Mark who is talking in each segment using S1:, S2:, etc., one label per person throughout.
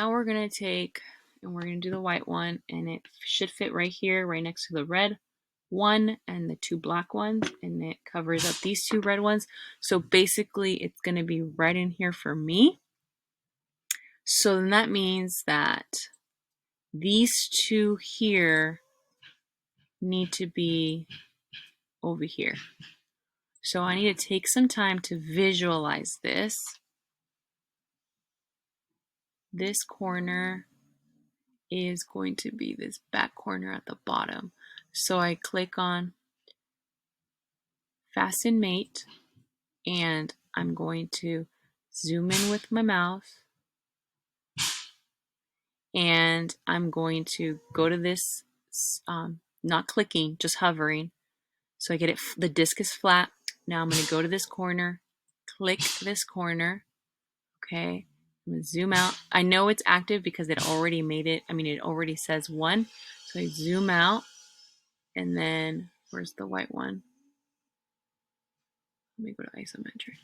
S1: Now we're going to take and we're going to do the white one, and it should fit right here, right next to the red one and the two black ones, and it covers up these two red ones. So basically it's going to be right in here for me. So then that means that these two here need to be over here. So I need to take some time to visualize this. This corner is going to be this back corner at the bottom. So I click on Fasten Mate, and I'm going to zoom in with my mouse, and I'm going to go to this, not clicking, just hovering. So I get it, the disc is flat. Now I'm going to go to this corner, click this corner, okay. I'm going to zoom out. I know it's active because it already made it, it already says 1. So I zoom out, and then, where's the white one? Let me go to isometric.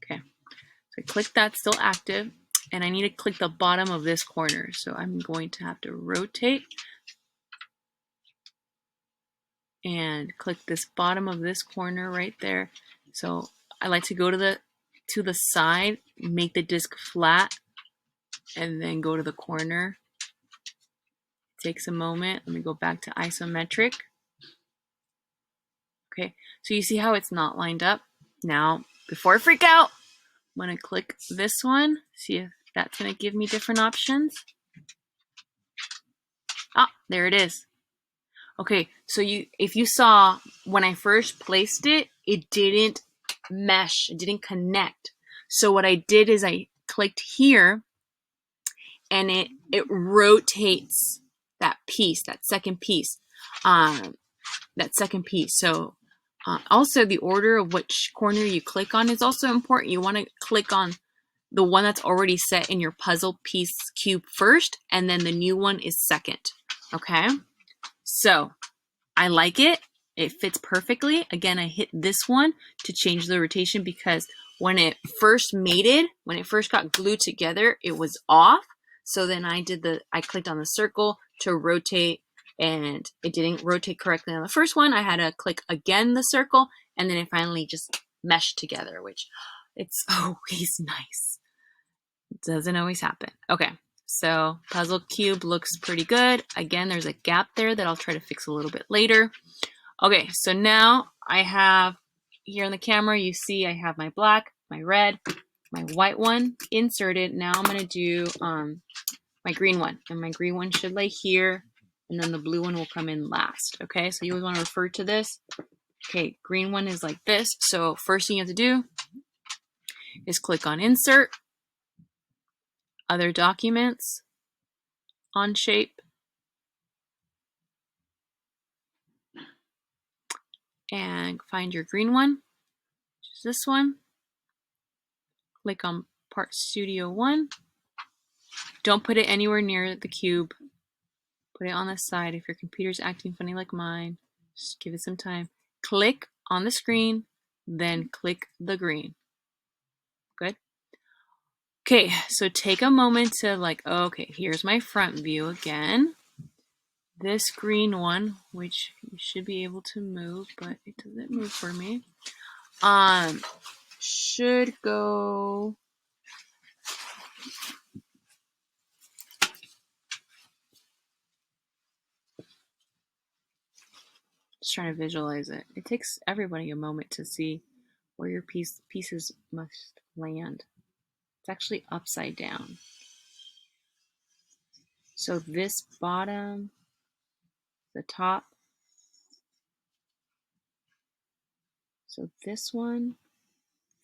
S1: Okay, so I click that, still active, and I need to click the bottom of this corner. So I'm going to have to rotate and click this bottom of this corner right there. So I like to go to the side, make the disc flat, and then go to the corner. It takes a moment. Let me go back to isometric. Okay, so you see how it's not lined up? Now, before I freak out, I'm going to click this one, see if that's going to give me different options. Ah, there it is. Okay, so if you saw when I first placed it, it didn't mesh, it didn't connect. So what I did is I clicked here, and it rotates that piece, that second piece. So also the order of which corner you click on is also important. You want to click on the one that's already set in your puzzle piece cube first, and then the new one is second. Okay, so I like it. It fits perfectly. Again, I hit this one to change the rotation because when it first mated, when it first got glued together, it was off. So then I clicked on the circle to rotate, and it didn't rotate correctly on the first one. I had to click again the circle, and then it finally just meshed together, which it's always nice. It doesn't always happen. Okay, so puzzle cube looks pretty good. Again, there's a gap there that I'll try to fix a little bit later. Okay, so now I have here on the camera, you see I have my black, my red, my white one inserted. Now I'm going to do my green one, and my green one should lay here, and then the blue one will come in last. Okay, so you always want to refer to this. Okay, green one is like this. So first thing you have to do is click on Insert, Other Documents, Onshape, and find your green one, which is this one. Click on Part Studio 1. Don't put it anywhere near the cube. Put it on the side. If your computer's acting funny like mine, just give it some time. Click on the screen, then click the green. Good. Okay, so take a moment to okay, here's my front view again. This green one, which you should be able to move, but it doesn't move for me, should go just trying to visualize it. It takes everybody a moment to see where your pieces must land. It's actually upside down. So this bottom, the top, so this one,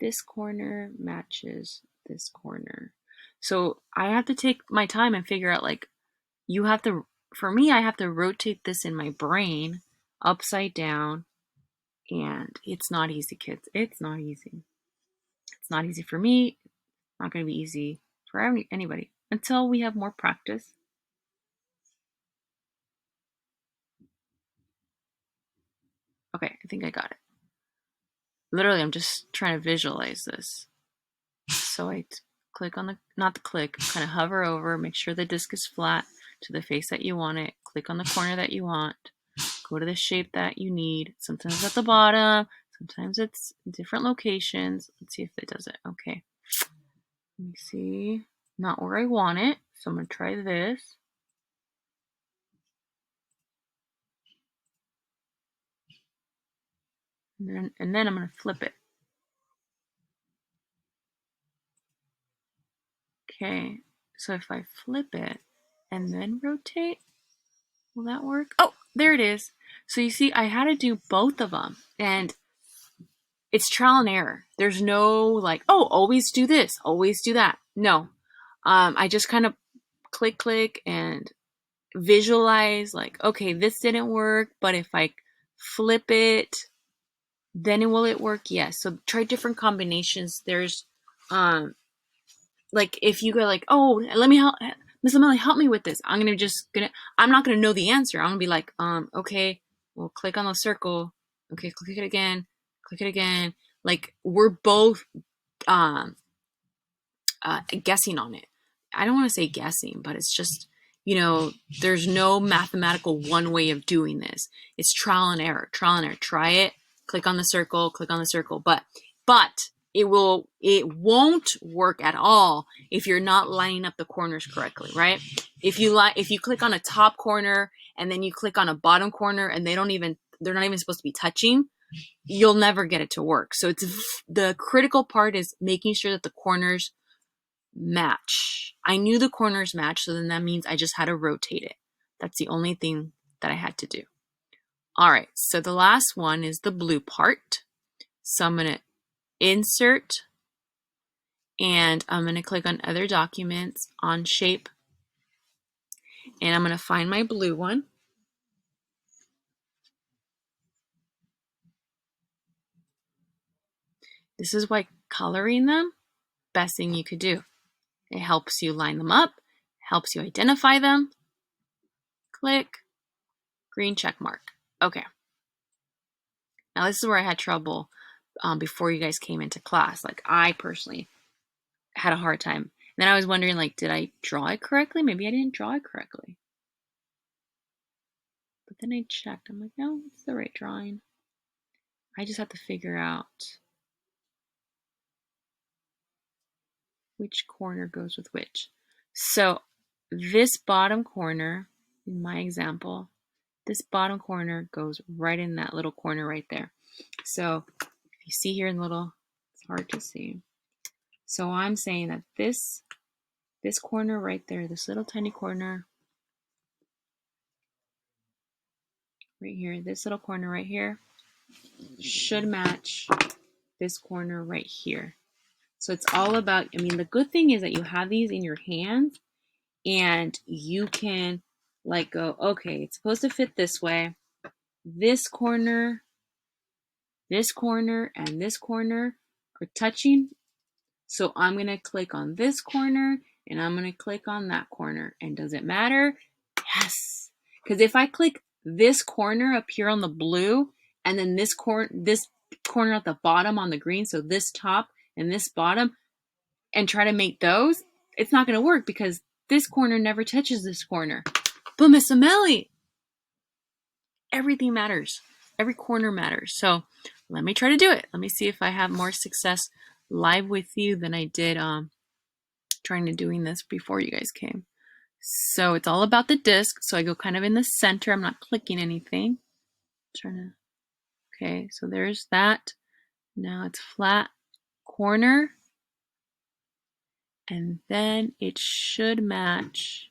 S1: this corner matches this corner. So I have to take my time and figure out for me, I have to rotate this in my brain upside down, and it's not easy, kids. It's not easy. It's not easy for me. It's not going to be easy for anybody until we have more practice. Okay, I think I got it. Literally, I'm just trying to visualize this. So I click on the, not the click, kind of hover over, make sure the disc is flat to the face that you want it, click on the corner that you want, go to the shape that you need. Sometimes it's at the bottom, sometimes it's different locations. Let's see if it does it. Okay. Let me see. Not where I want it. So I'm going to try this. And then I'm going to flip it. Okay. So if I flip it and then rotate, will that work? Oh, there it is. So you see, I had to do both of them. And it's trial and error. There's no like, oh, always do this, always do that. No. I just kind of click and visualize like, okay, this didn't work, but if I flip it, then will it work? Yes. So try different combinations. There's like if you go like, oh, let me help Miss Emily, help me with this. I'm not gonna know the answer. I'm gonna be like, okay, well, click on the circle. Okay, click it again, click it again. Like we're both guessing on it. I don't want to say guessing, but it's just, there's no mathematical one way of doing this. It's trial and error, trial and error. Try it, click on the circle, but it won't work at all if you're not lining up the corners correctly, right? If you click on a top corner and then you click on a bottom corner and they're not even supposed to be touching, you'll never get it to work. So the critical part is making sure that the corners match. I knew the corners match, so then that means I just had to rotate it. That's the only thing that I had to do. All right, so the last one is the blue part. So I'm going to insert, and I'm going to click on other documents, on shape, and I'm going to find my blue one. This is why coloring them, best thing you could do. It helps you line them up, helps you identify them. Click, green check mark. Okay. Now this is where I had trouble before you guys came into class. Like I personally had a hard time. And then I was wondering, like, did I draw it correctly? Maybe I didn't draw it correctly. But then I checked. I'm like, no, it's the right drawing. I just have to figure out which corner goes with which. So this bottom corner, in my example, this bottom corner goes right in that little corner right there. So if you see here in little, it's hard to see. So I'm saying that this corner right there, this little tiny corner right here, this little corner right here should match this corner right here. So it's all about, the good thing is that you have these in your hands and you can like go, okay, it's supposed to fit this way. This corner, and this corner are touching. So I'm going to click on this corner and I'm going to click on that corner. And does it matter? Yes. Because if I click this corner up here on the blue and then this corner at the bottom on the green, so this top and this bottom, and try to make those, it's not going to work because this corner never touches this corner. But Miss Amelie, everything matters. Every corner matters. So let me try to do it. Let me see if I have more success live with you than I did trying to doing this before you guys came. So it's all about the disc. So I go kind of in the center. I'm not clicking anything. Okay, so there's that. Now it's flat corner. And then it should match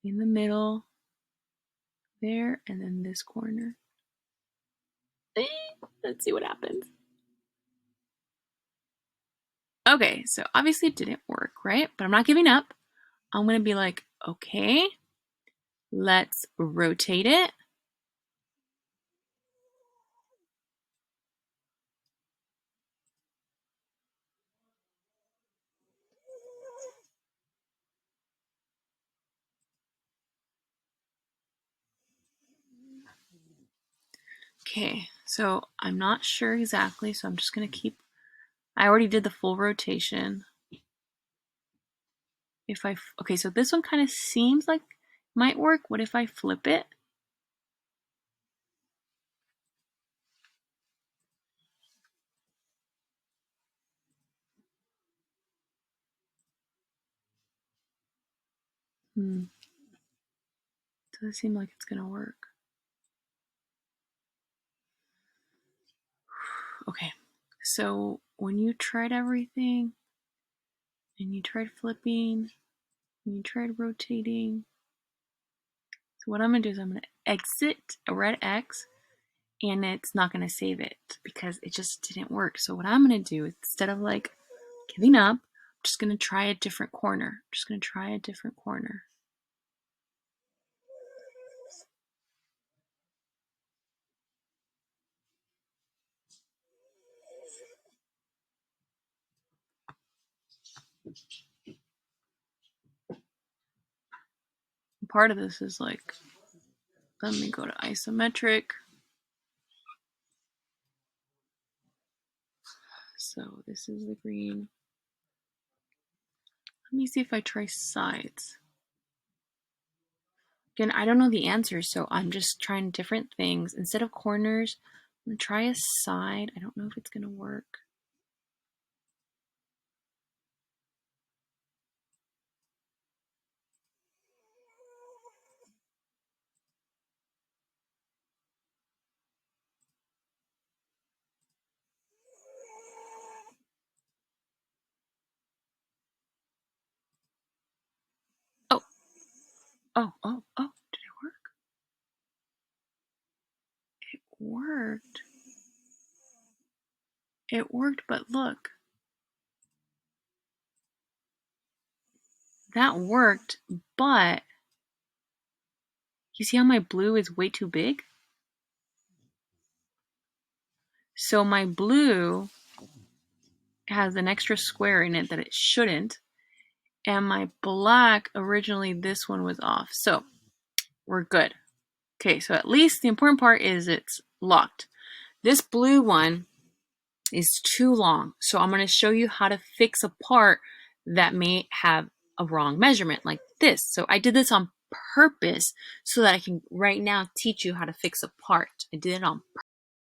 S1: in the middle there, and then this corner. Let's see what happens. Okay, so obviously it didn't work, right? But I'm not giving up. I'm going to be like, okay, let's rotate it. Okay, so I'm not sure exactly, so I'm just going to keep I already did the full rotation. Okay, so this one kind of seems like might work. What if I flip it? Doesn't seem like it's gonna work. Okay, so when you tried everything, and you tried flipping, and you tried rotating, so what I'm gonna do is I'm gonna exit a red X, and it's not gonna save it because it just didn't work. So what I'm gonna do is, instead of like giving up, I'm just gonna try a different corner. Part of this is like, let me go to isometric. So this is the green. Let me see if I try sides. Again, I don't know the answers, so I'm just trying different things. Instead of corners, I'm gonna try a side. I don't know if it's gonna work. Oh, did it work? It worked. It worked, but look. That worked, but you see how my blue is way too big? So my blue has an extra square in it that it shouldn't. And my black, originally this one was off. So we're good. Okay, so at least the important part is it's locked. This blue one is too long. So I'm going to show you how to fix a part that may have a wrong measurement like this. So I did this on purpose so that I can right now teach you how to fix a part. I did it on